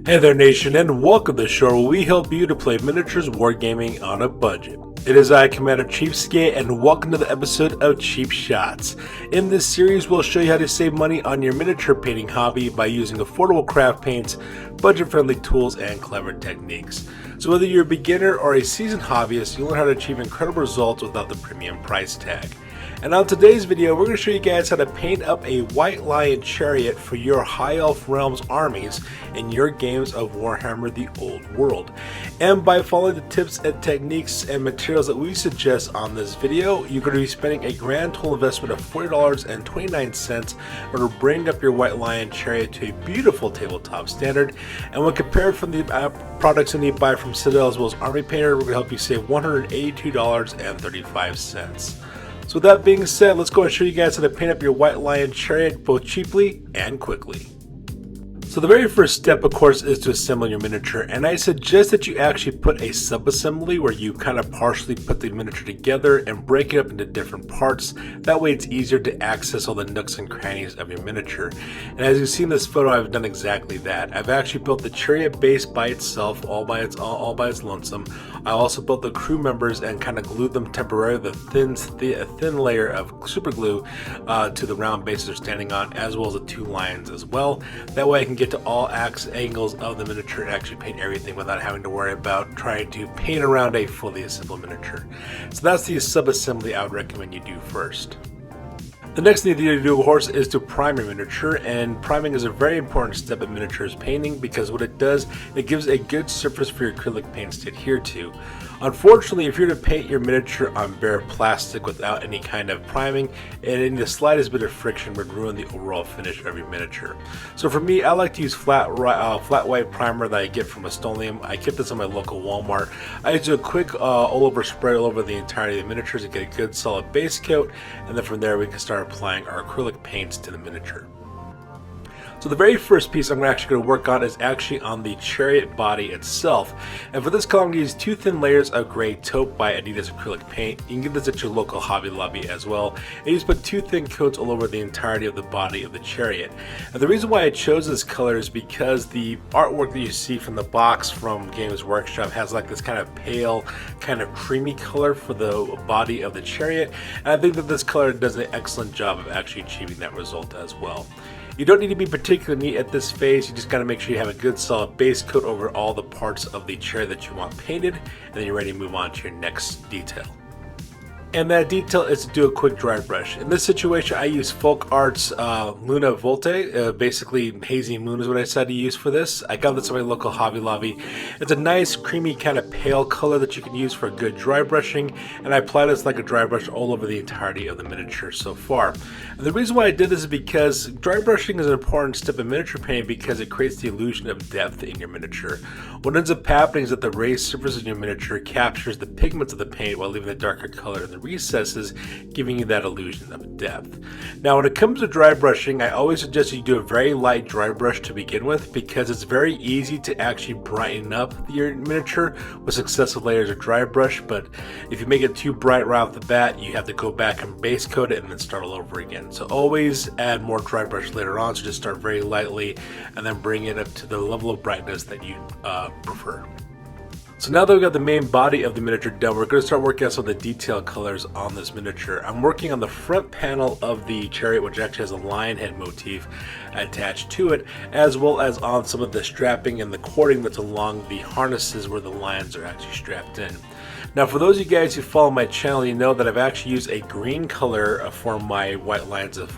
Hey there nation, and welcome to the show where we help you to play miniatures wargaming on a budget. It is I, Commander Cheapskate, and welcome to the episode of Cheap Shots. In this series, we'll show you how to save money on your miniature painting hobby by using affordable craft paints, budget-friendly tools, and clever techniques. So whether you're a beginner or a seasoned hobbyist, you'll learn how to achieve incredible results without the premium price tag. And on today's video, we're going to show you guys how to paint up a white lion chariot for your High Elf Realms armies in your games of Warhammer the Old World. And by following the tips and techniques and materials that we suggest on this video, you're going to be spending a grand total investment of $40.29 in order to bring up your white lion chariot to a beautiful tabletop standard. And when compared from the products you need to buy from Citadel as well as Army Painter, we're going to help you save $182.35. So with that being said, let's go and show you guys how to paint up your white lion chariot both cheaply and quickly. So the very first step, of course, is to assemble your miniature, and I suggest that you actually put a sub-assembly where you kind of partially put the miniature together and break it up into different parts. That way it's easier to access all the nooks and crannies of your miniature. And as you see in this photo, I've done exactly that. I've actually built the chariot base by itself, all by its lonesome. I also built the crew members and kind of glued them temporarily, a thin layer of super glue to the round base they're standing on, as well as the two lions as well. That way I can get to all angles of the miniature and actually paint everything without having to worry about trying to paint around a fully assembled miniature. So that's the sub-assembly I would recommend you do first. The next thing you need to do, of course, is to prime your miniature, and priming is a very important step in miniatures painting because what it does, it gives a good surface for your acrylic paints to adhere to. Unfortunately, if you're to paint your miniature on bare plastic without any kind of priming, and the slightest bit of friction would ruin the overall finish of your miniature. So for me, I like to use flat white primer that I get from Rust-Oleum. I get this in my local Walmart. I just do a quick all-over spray all over the entirety of the miniatures to get a good solid base coat, and then from there we can start applying our acrylic paints to the miniature. So the very first piece I'm actually going to work on is actually on the chariot body itself. And for this color, I'm going to use two thin layers of gray taupe by Adidas acrylic paint. You can get this at your local Hobby Lobby as well. And you just put two thin coats all over the entirety of the body of the chariot. And the reason why I chose this color is because the artwork that you see from the box from Games Workshop has like this kind of pale, kind of creamy color for the body of the chariot. And I think that this color does an excellent job of actually achieving that result as well. You don't need to be particularly neat at this phase, you just got to make sure you have a good solid base coat over all the parts of the chair that you want painted, and then you're ready to move on to your next detail. And that detail is to do a quick dry brush. In this situation, I use Folk Arts Luna Volte. Basically, Hazy Moon is what I decided to use for this. I got this at my local Hobby Lobby. It's a nice, creamy, kind of pale color that you can use for good dry brushing, and I apply this like a dry brush all over the entirety of the miniature so far. And the reason why I did this is because dry brushing is an important step in miniature painting because it creates the illusion of depth in your miniature. What ends up happening is that the raised surface in your miniature captures the pigments of the paint while leaving the darker color in the recesses, giving you that illusion of depth. Now when it comes to dry brushing, I always suggest you do a very light dry brush to begin with because it's very easy to actually brighten up your miniature with successive layers of dry brush, but if you make it too bright right off the bat, you have to go back and base coat it and then start all over again. So always add more dry brush later on, so just start very lightly and then bring it up to the level of brightness that you prefer. So now that we've got the main body of the miniature done, we're going to start working on some of the detail colors on this miniature. I'm working on the front panel of the chariot, which actually has a lion head motif attached to it, as well as on some of the strapping and the cording that's along the harnesses where the lions are actually strapped in. Now for those of you guys who follow my channel, you know that I've actually used a green color for my white lines of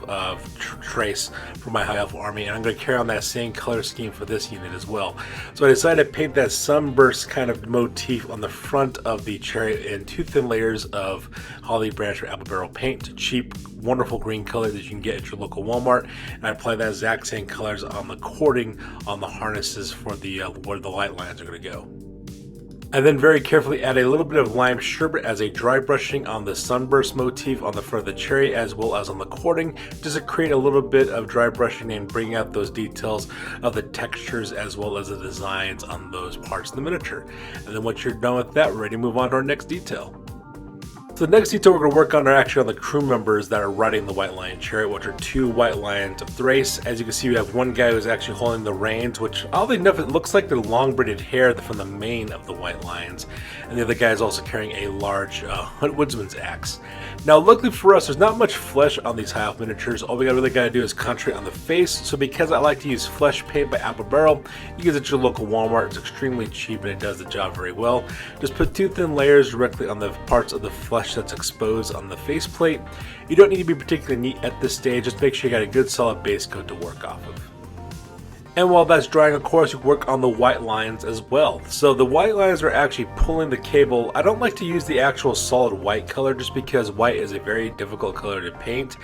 trace for my High Elf army, and I'm going to carry on that same color scheme for this unit as well. So I decided to paint that sunburst kind of motif on the front of the chariot in two thin layers of holly branch or apple barrel paint. It's a cheap, wonderful green color that you can get at your local Walmart, and I apply that exact same colors on the cording on the harnesses for the where the light lines are going to go. And then very carefully add a little bit of lime sherbet as a dry brushing on the sunburst motif on the front of the chariot as well as on the cording, just to create a little bit of dry brushing and bring out those details of the textures as well as the designs on those parts of the miniature. And then once you're done with that, we're ready to move on to our next detail. So the next detail we're going to work on are actually on the crew members that are riding the White Lion Chariot, which are two White Lions of Thrace. As you can see, we have one guy who's actually holding the reins, which oddly enough, it looks like they're long braided hair from the mane of the White Lions. And the other guy is also carrying a large woodsman's axe. Now, luckily for us, there's not much flesh on these high elf miniatures. All we really got to do is concentrate on the face. So because I like to use flesh paint by Apple Barrel, you can get it at your local Walmart. It's extremely cheap and it does the job very well. Just put two thin layers directly on the parts of the flesh that's exposed on the faceplate. You don't need to be particularly neat at this stage, just make sure you got a good solid base coat to work off of. And while that's drying, of course, you work on the White Lions as well. So the White Lions are actually pulling the cable. I don't like to use the actual solid white color just because white is a very difficult color to paint.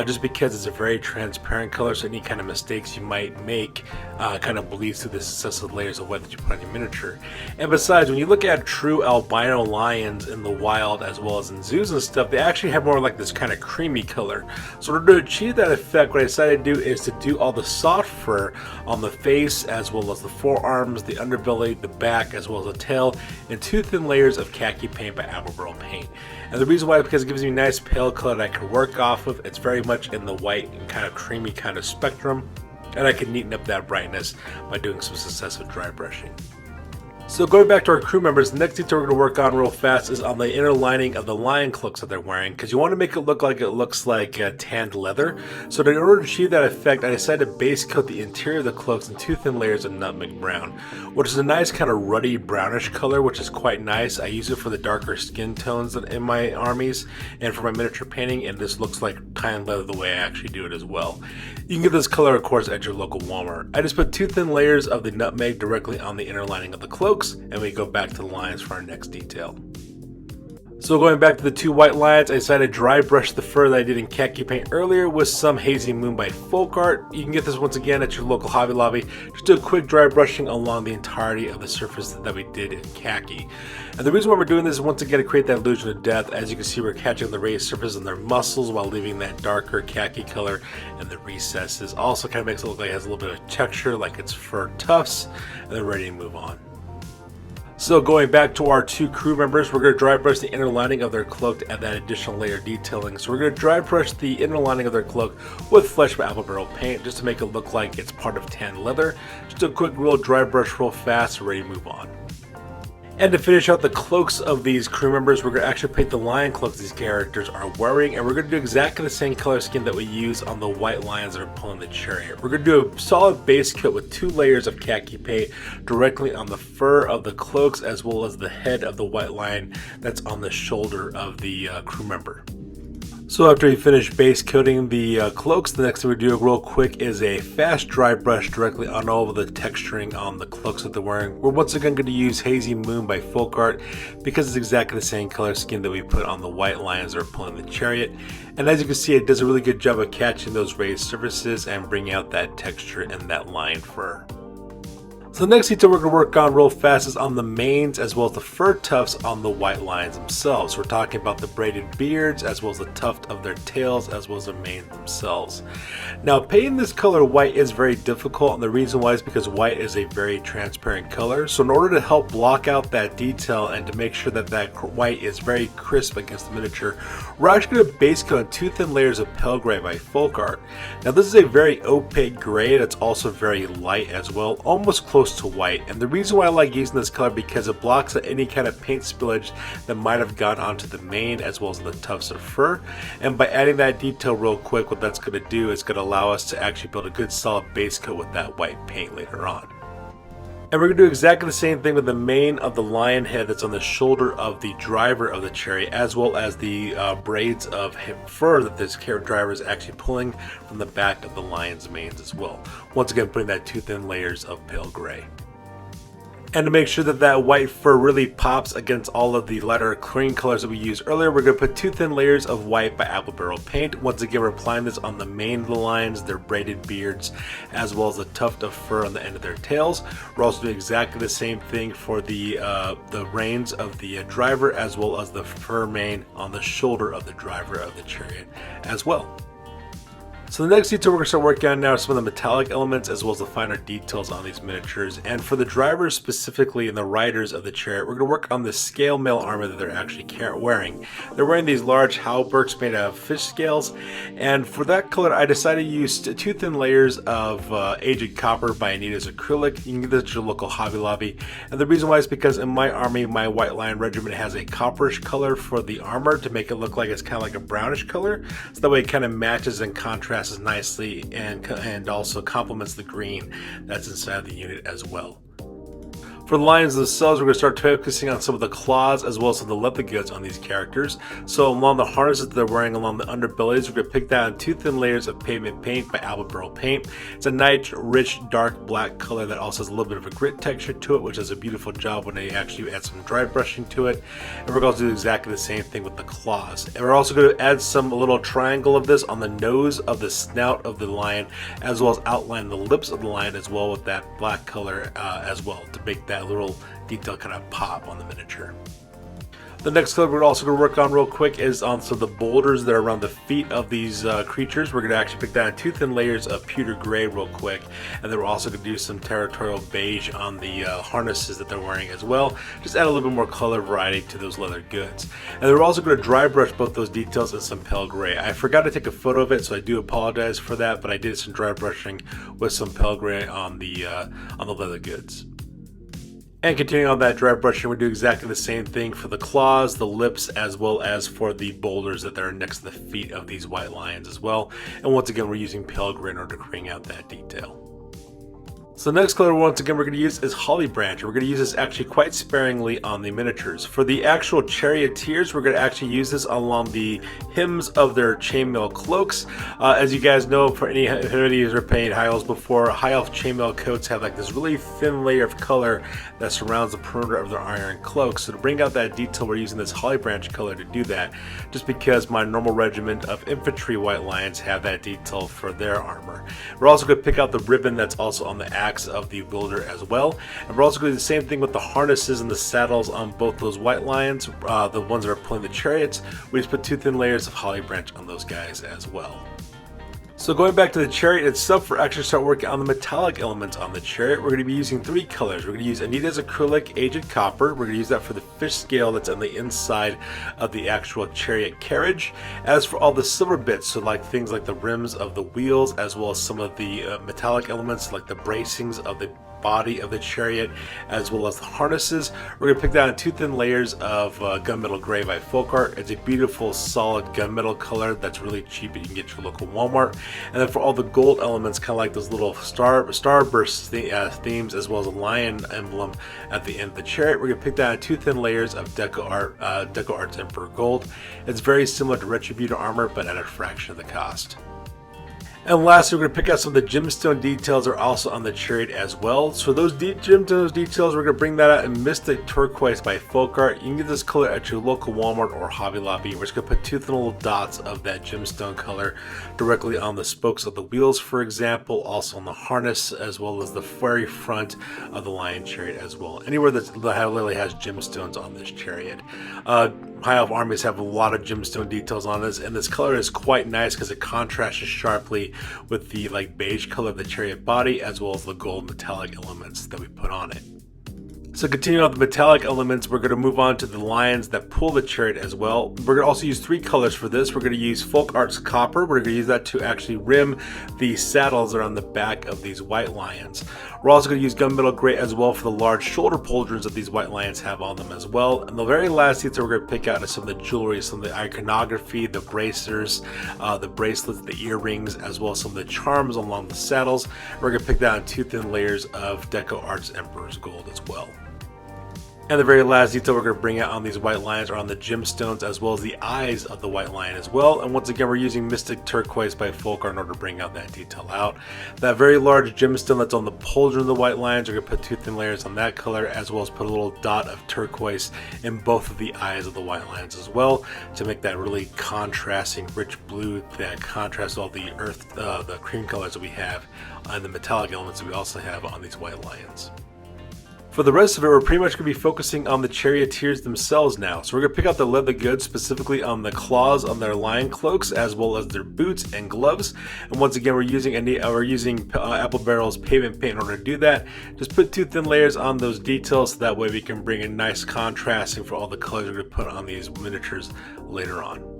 Just because it's a very transparent color, so any kind of mistakes you might make kind of bleeds through the successive layers of white that you put on your miniature. And besides, when you look at true albino lions in the wild as well as in zoos and stuff, they actually have more like this kind of creamy color. So in order to achieve that effect, what I decided to do is to do all the soft fur on the face as well as the forearms, the underbelly, the back, as well as the tail, and two thin layers of khaki paint by Apple Barrel paint. And the reason why is because it gives me a nice pale color that I can work off of. It's very much in the white and kind of creamy kind of spectrum, and I can neaten up that brightness by doing some successive dry brushing. So going back to our crew members, the next detail we're going to work on real fast is on the inner lining of the lion cloaks that they're wearing, because you want to make it look like tanned leather. So in order to achieve that effect, I decided to base coat the interior of the cloaks in two thin layers of nutmeg brown, which is a nice kind of ruddy brownish color, which is quite nice. I use it for the darker skin tones in my armies and for my miniature painting, and this looks like tanned leather the way I actually do it as well. You can get this color, of course, at your local Walmart. I just put two thin layers of the nutmeg directly on the inner lining of the cloaks, and we go back to the lions for our next detail. So going back to the two white lions, I decided to dry brush the fur that I did in khaki paint earlier with some Hazy Moonbite folk art. You can get this once again at your local Hobby Lobby. Just do a quick dry brushing along the entirety of the surface that we did in khaki. And the reason why we're doing this is once again to create that illusion of death. As you can see, we're catching the raised surface on their muscles while leaving that darker khaki color in the recesses. Also kind of makes it look like it has a little bit of texture, like it's fur tufts, and they're ready to move on. So going back to our two crew members, we're going to dry brush the inner lining of their cloak to add that additional layer of detailing. So we're going to dry brush the inner lining of their cloak with Flesh by Apple Barrel paint just to make it look like it's part of tan leather. Just a quick real dry brush real fast, ready to move on. And to finish out the cloaks of these crew members, we're going to actually paint the lion cloaks these characters are wearing, and we're going to do exactly the same color scheme that we use on the white lions that are pulling the chariot. We're going to do a solid base coat with two layers of khaki paint directly on the fur of the cloaks as well as the head of the white lion that's on the shoulder of the crew member. So after you finish base coating the cloaks, the next thing we do real quick is a fast dry brush directly on all of the texturing on the cloaks that they're wearing. We're once again going to use Hazy Moon by Folk Art because it's exactly the same color scheme that we put on the white lions that are pulling the chariot. And as you can see, it does a really good job of catching those raised surfaces and bringing out that texture in that lion fur. So the next detail we're going to work on real fast is on the manes as well as the fur tufts on the white lions themselves. We're talking about the braided beards as well as the tuft of their tails as well as their manes themselves. Now painting this color white is very difficult, and the reason why is because white is a very transparent color. So in order to help block out that detail and to make sure that that white is very crisp against the miniature, we're actually going to base coat two thin layers of pale gray by Folk Art. Now this is a very opaque gray that's also very light as well, almost close to white, and the reason why I like using this color because it blocks out any kind of paint spillage that might have gone onto the mane as well as the tufts of fur. And by adding that detail real quick, what that's going to do is going to allow us to actually build a good solid base coat with that white paint later on. And we're going to do exactly the same thing with the mane of the lion head that's on the shoulder of the driver of the chariot, as well as the braids of fur that this driver is actually pulling from the back of the lion's manes as well. Once again, putting that two thin layers of pale gray. And to make sure that that white fur really pops against all of the lighter cream colors that we used earlier, we're going to put two thin layers of white by Apple Barrel paint. Once again, we're applying this on the mane of the lions, their braided beards, as well as the tuft of fur on the end of their tails. We're also doing exactly the same thing for the reins of the driver, as well as the fur mane on the shoulder of the driver of the chariot as well. So the next detail we're going to start working on now are some of the metallic elements as well as the finer details on these miniatures. And for the drivers specifically and the riders of the chariot, we're going to work on the scale mail armor that they're actually wearing. They're wearing these large hauberks made out of fish scales, and for that color I decided to use 2 thin layers of aged copper by Anita's acrylic. You can get this at your local Hobby Lobby, and the reason why is because in my army, my White Lion regiment has a copperish color for the armor to make it look like it's kind of like a brownish color, so that way it kind of matches and contrasts nicely and also complements the green that's inside the unit as well. For the lions themselves, we're going to start focusing on some of the claws as well as some of the leather goods on these characters. So along the harnesses that they're wearing along the underbellies, we're going to pick down 2 thin layers of pavement paint by Alba Burrow Paint. It's a nice, rich, dark black color that also has a little bit of a grit texture to it, which does a beautiful job when they actually add some dry brushing to it. And we're going to do exactly the same thing with the claws. And we're also going to add a little triangle of this on the nose of the snout of the lion, as well as outline the lips of the lion as well with that black color as well to make that little detail kind of pop on the miniature. The next color we're also going to work on real quick is on some of the boulders that are around the feet of these creatures. We're going to actually pick down 2 thin layers of pewter gray real quick, and then we're also going to do some territorial beige on the harnesses that they're wearing as well. Just add a little bit more color variety to those leather goods. And then we're also going to dry brush both those details in some pale gray. I forgot to take a photo of it, so I do apologize for that, but I did some dry brushing with some pale gray on the leather goods. And continuing on that dry brushing, we do exactly the same thing for the claws, the lips, as well as for the boulders that are next to the feet of these white lions as well. And once again, we're using pale gray in order to bring out that detail. So the next color once again we're going to use is Holly Branch. We're going to use this actually quite sparingly on the miniatures. For the actual charioteers, we're going to actually use this along the hems of their chainmail cloaks. As you guys know, for any of you who are painted high elves before, high elf chainmail coats have like this really thin layer of color that surrounds the perimeter of their iron cloaks. So to bring out that detail, we're using this Holly Branch color to do that, just because my normal regiment of infantry white lions have that detail for their armor. We're also going to pick out the ribbon that's also on the axe of the wielder as well, and we're also going to do the same thing with the harnesses and the saddles on both those white lions, the ones that are pulling the chariots. We just put 2 thin layers of Holly Branch on those guys as well. So going back to the chariot itself, we're actually start working on the metallic elements on the chariot. We're going to be using 3 colors. We're going to use Anita's acrylic aged copper. We're going to use that for the fish scale that's on the inside of the actual chariot carriage. As for all the silver bits, so like things like the rims of the wheels, as well as some of the metallic elements like the bracings of the body of the chariot, as well as the harnesses, we're going to pick down 2 thin layers of gunmetal gray by Folk Art. It's a beautiful solid gunmetal color that's really cheap that you can get at your local Walmart. And then for all the gold elements, kind of like those little starburst themes, as well as a lion emblem at the end of the chariot, we're going to pick down 2 thin layers of Deco Art's Emperor Gold. It's very similar to Retributor armor, but at a fraction of the cost. And lastly, we're going to pick out some of the gemstone details that are also on the chariot as well. So those gemstone details, we're going to bring that out in Mystic Turquoise by Folk Art. You can get this color at your local Walmart or Hobby Lobby. We're just going to put 2 thin little dots of that gemstone color directly on the spokes of the wheels, for example, also on the harness, as well as the very front of the lion chariot as well. Anywhere that literally has gemstones on this chariot. High Elf armies have a lot of gemstone details on this, and this color is quite nice because it contrasts sharply with the beige color of the chariot body, as well as the gold metallic elements that we put on it. So continuing on the metallic elements, we're going to move on to the lions that pull the chariot as well. We're going to also use 3 colors for this. We're going to use Folk Art's Copper. We're going to use that to actually rim the saddles that are on the back of these white lions. We're also going to use Gunmetal Gray as well for the large shoulder pauldrons that these white lions have on them as well. And the very last detail we're going to pick out is some of the jewelry, some of the iconography, the bracers, the bracelets, the earrings, as well as some of the charms along the saddles. We're going to pick down 2 thin layers of Deco Art's Emperor's Gold as well. And the very last detail we're going to bring out on these white lions are on the gemstones, as well as the eyes of the white lion as well. And once again, we're using Mystic Turquoise by Folk Art in order to bring out that detail out. That very large gemstone that's on the pauldron of the white lions, we're going to put 2 thin layers on that color, as well as put a little dot of turquoise in both of the eyes of the white lions as well, to make that really contrasting rich blue that contrasts all the earth, the cream colors that we have, and the metallic elements that we also have on these white lions. For the rest of it, we're pretty much going to be focusing on the charioteers themselves now. So we're going to pick out the leather goods, specifically on the claws on their lion cloaks, as well as their boots and gloves. And once again, we're using Apple Barrel's pavement paint in order to do that. Just put 2 thin layers on those details, so that way we can bring a nice contrasting for all the colors we're going to put on these miniatures later on.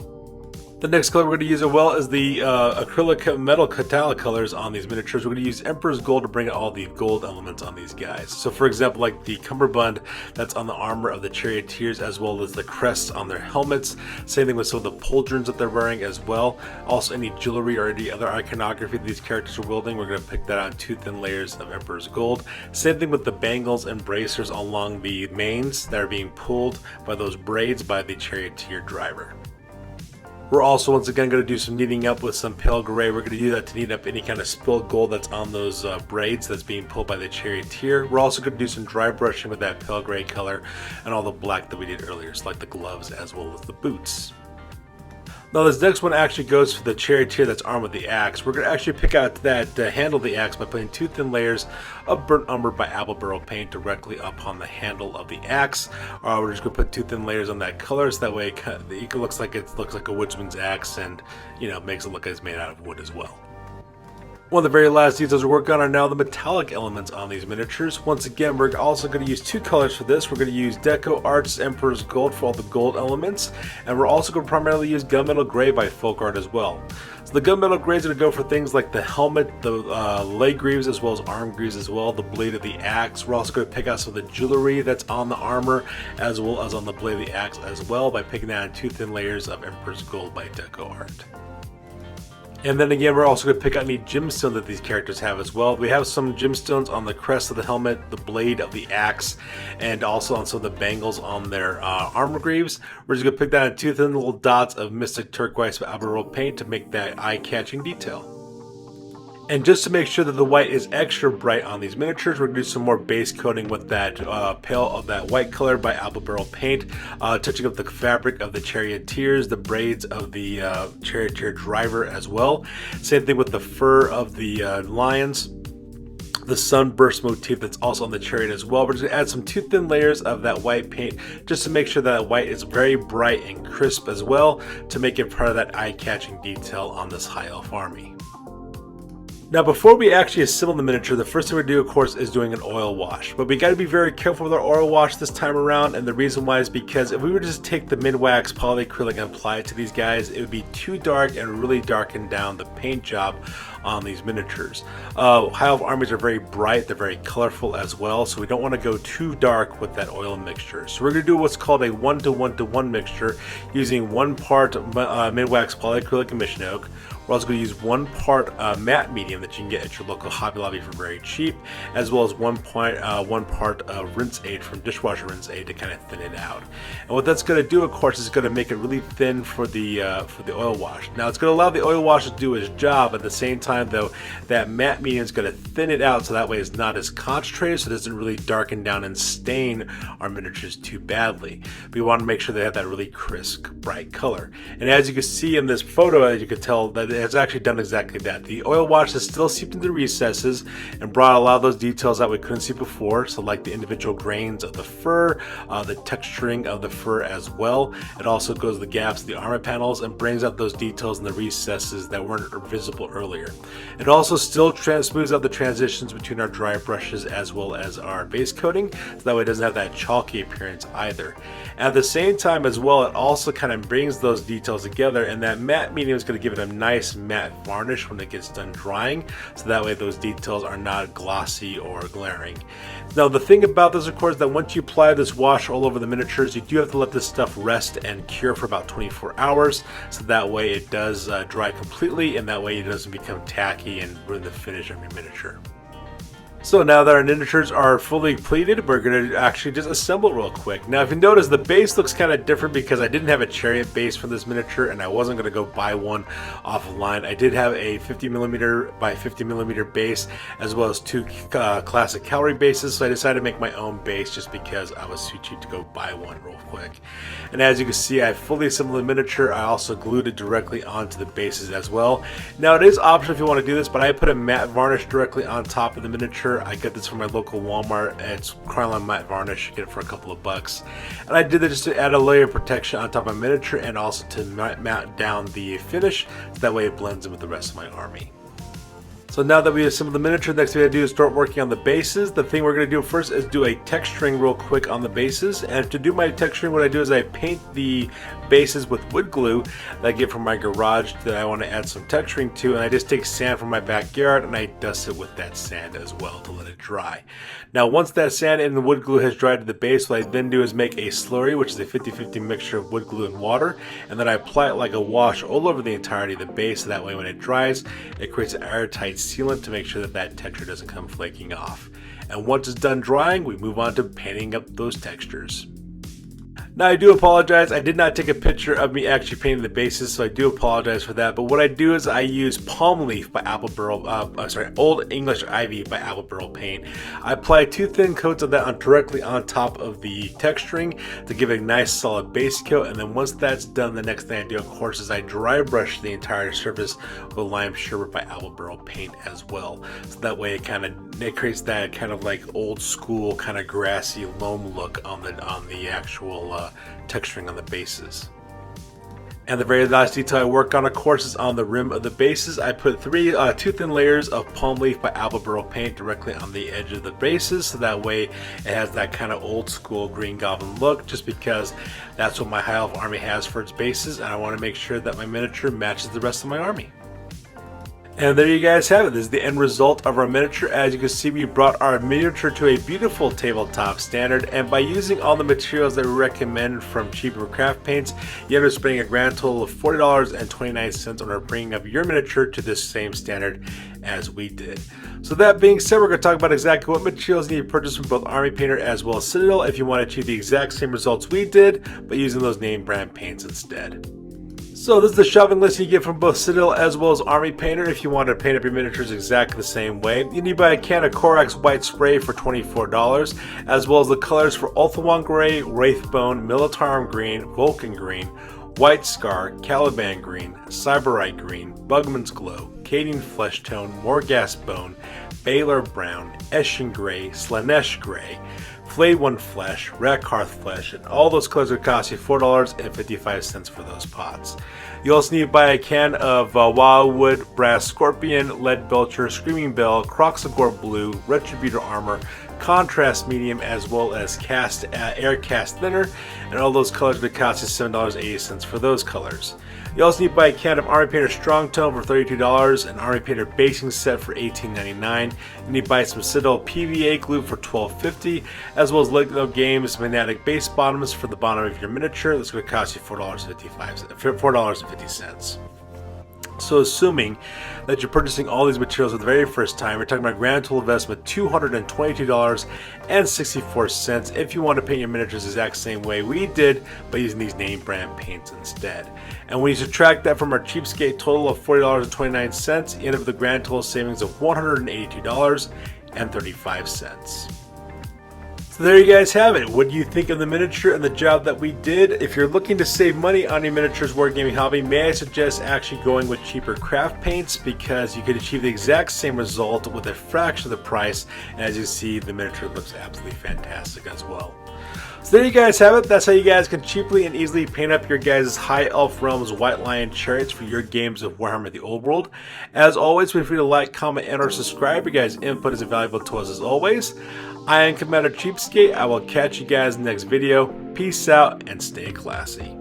The next color we're going to use as well is the acrylic metal metallic colors on these miniatures. We're going to use Emperor's Gold to bring out all the gold elements on these guys. So for example, like the cummerbund that's on the armor of the charioteers, as well as the crests on their helmets. Same thing with some of the pauldrons that they're wearing as well. Also any jewelry or any other iconography that these characters are wielding, we're going to pick that out in 2 thin layers of Emperor's Gold. Same thing with the bangles and bracers along the manes that are being pulled by those braids by the charioteer driver. We're also once again going to do some kneading up with some pale gray. We're going to do that to knead up any kind of spilled gold that's on those braids that's being pulled by the charioteer. We're also going to do some dry brushing with that pale gray color and all the black that we did earlier, so like the gloves as well as the boots. Now this next one actually goes for the charioteer that's armed with the axe. We're going to actually pick out that handle of the axe by putting 2 thin layers of burnt umber by Apple Barrel paint directly upon the handle of the axe. We're just going to put 2 thin layers on that color, so that way it looks like a woodsman's axe, and makes it look like it's made out of wood as well. One of the very last details we're working on are now the metallic elements on these miniatures. Once again, we're also going to use 2 colors for this. We're going to use Deco Art's Emperor's Gold for all the gold elements, and we're also going to primarily use Gunmetal Gray by Folk Art as well. So the Gunmetal Gray is going to go for things like the helmet, the leg greaves, as well as arm greaves as well, the blade of the axe. We're also going to pick out some of the jewelry that's on the armor, as well as on the blade of the axe as well, by picking that in 2 thin layers of Emperor's Gold by Deco Art. And then again, we're also going to pick out any gemstones that these characters have as well. We have some gemstones on the crest of the helmet, the blade of the axe, and also on some of the bangles on their armor greaves. We're just going to pick that in 2 thin little dots of Mystic Turquoise with Apple Barrel paint to make that eye-catching detail. And just to make sure that the white is extra bright on these miniatures, we're going to do some more base coating with that white color by Apple Barrel paint, touching up the fabric of the charioteers, the braids of the charioteer driver as well. Same thing with the fur of the lions, the sunburst motif that's also on the chariot as well. We're just going to add some 2 thin layers of that white paint just to make sure that white is very bright and crisp as well, to make it part of that eye-catching detail on this high elf army. Now before we actually assemble the miniature, the first thing we do of course is doing an oil wash. But we got to be very careful with our oil wash this time around, and the reason why is because if we were to just take the mid-wax polyacrylic and apply it to these guys, it would be too dark and really darken down the paint job on these miniatures. High elf armies are very bright, they're very colorful as well, so we don't want to go too dark with that oil mixture. So we're going to do what's called a 1-to-1-to-1 mixture, using 1 part mid-wax polyacrylic emission oak. We're also going to use 1 part matte medium that you can get at your local Hobby Lobby for very cheap, as well as 1 part rinse aid from Dishwasher Rinse Aid to kind of thin it out. And what that's going to do, of course, is going to make it really thin for the oil wash. Now it's going to allow the oil wash to do its job. At the same time, though, that matte medium is going to thin it out, so that way it's not as concentrated, so it doesn't really darken down and stain our miniatures too badly. We want to make sure they have that really crisp, bright color. And as you can see in this photo, as you can tell, that it's actually done exactly that. The oil wash has still seeped into the recesses and brought a lot of those details that we couldn't see before, so like the individual grains of the fur, the texturing of the fur as well. It also goes to the gaps of the armor panels and brings out those details in the recesses that weren't visible earlier. It also still smooths out the transitions between our dry brushes as well as our base coating, so that way it doesn't have that chalky appearance either. At the same time as well, it also kind of brings those details together, and that matte medium is going to give it a nice matte varnish when it gets done drying, so that way those details are not glossy or glaring. Now the thing about this, of course, is that once you apply this wash all over the miniatures, you do have to let this stuff rest and cure for about 24 hours, so that way it does dry completely, and that way it doesn't become tacky and ruin the finish of your miniature. So now that our miniatures are fully pleated, we're going to actually just assemble real quick. Now if you notice, the base looks kind of different because I didn't have a Chariot base for this miniature and I wasn't going to go buy one off of line. I did have a 50mm by 50mm base, as well as 2 classic cavalry bases, so I decided to make my own base just because I was too cheap to go buy one real quick. And as you can see, I fully assembled the miniature. I also glued it directly onto the bases as well. Now it is optional if you want to do this, but I put a matte varnish directly on top of the miniature miniature. I got this from my local Walmart. It's Krylon matte varnish. You get it for a couple of bucks. And I did that just to add a layer of protection on top of my miniature and also to mount down the finish, so that way it blends in with the rest of my army. So now that we assembled the miniature, the next thing I do is start working on the bases. The thing we're going to do first is do a texturing real quick on the bases. And to do my texturing, what I do is I paint the bases with wood glue that I get from my garage that I want to add some texturing to. And I just take sand from my backyard and I dust it with that sand as well to let it dry. Now once that sand and the wood glue has dried to the base, what I then do is make a slurry, which is a 50-50 mixture of wood glue and water. And then I apply it like a wash all over the entirety of the base, so that way when it dries, it creates an airtight sealant to make sure that that texture doesn't come flaking off. And once it's done drying, we move on to painting up those textures. Now I do apologize, I did not take a picture of me actually painting the bases, so I do apologize for that. But what I do is I use Palm Leaf by Old English Ivy by Apple Barrel Paint. I apply 2 thin coats of that directly on top of the texturing to give it a nice solid base coat. And then once that's done, the next thing I do, of course, is I dry brush the entire surface with Lime Sherbet by Apple Barrel Paint as well. So that way it creates that kind of like old school kind of grassy loam look on the actual texturing on the bases. And the very last detail I work on, of course, is on the rim of the bases. I put 2 thin layers of Palm Leaf by Apple Barrel Paint directly on the edge of the bases, so that way it has that kind of old school Green Goblin look, just because that's what my High Elf army has for its bases, and I want to make sure that my miniature matches the rest of my army. And there you guys have it. This is the end result of our miniature. As you can see, we brought our miniature to a beautiful tabletop standard, and by using all the materials that we recommend from cheaper craft paints, you end up spending a grand total of $40.29 on bringing up your miniature to this same standard as we did. So that being said, we're going to talk about exactly what materials you need to purchase from both Army Painter as well as Citadel if you want to achieve the exact same results we did, but using those name brand paints instead. So this is the shopping list you get from both Citadel as well as Army Painter if you want to paint up your miniatures exactly the same way. You need to buy a can of Corax White Spray for $24, as well as the colors for Ulthuan Gray, Wraithbone, Militarum Green, Vulcan Green, White Scar, Caliban Green, Cyberite Green, Bugman's Glow, Cadian Flesh Tone, Morghast Bone, Baylor Brown, Eshin Gray, Slanesh Gray, Flayed One Flesh, Rakarth Flesh, and all those colors would cost you $4.55 for those pots. You also need to buy a can of Wildwood, Brass Scorpion, Lead Belcher, Screaming Bell, Croxagore Blue, Retributor Armor, Contrast Medium, as well as Air Cast Thinner, and all those colors would cost you $7.80 for those colors. You also need to buy a can of Army Painter Strong Tone for $32, an Army Painter Basing Set for $18.99. You need to buy some Citadel PVA glue for $12.50, as well as Lego Games Magnetic Base Bottoms for the bottom of your miniature. That's going to cost you $4.50. So assuming that you're purchasing all these materials for the very first time, we're talking about a grand total investment $222.64 if you want to paint your miniatures the exact same way we did, but using these name brand paints instead. And when you subtract that from our cheapskate total of $40.29, you end up with a grand total savings of $182.35. So there you guys have it. What do you think of the miniature and the job that we did? If you're looking to save money on your miniatures wargaming hobby, may I suggest actually going with cheaper craft paints, because you could achieve the exact same result with a fraction of the price. And as you see, the miniature looks absolutely fantastic as well. So there you guys have it. That's how you guys can cheaply and easily paint up your guys' High Elf Realms White Lion Chariots for your games of Warhammer the Old World. As always, feel free to like, comment, and or subscribe. Your guys' input is invaluable to us as always. I am Commander Cheapskate. I will catch you guys in the next video. Peace out and stay classy.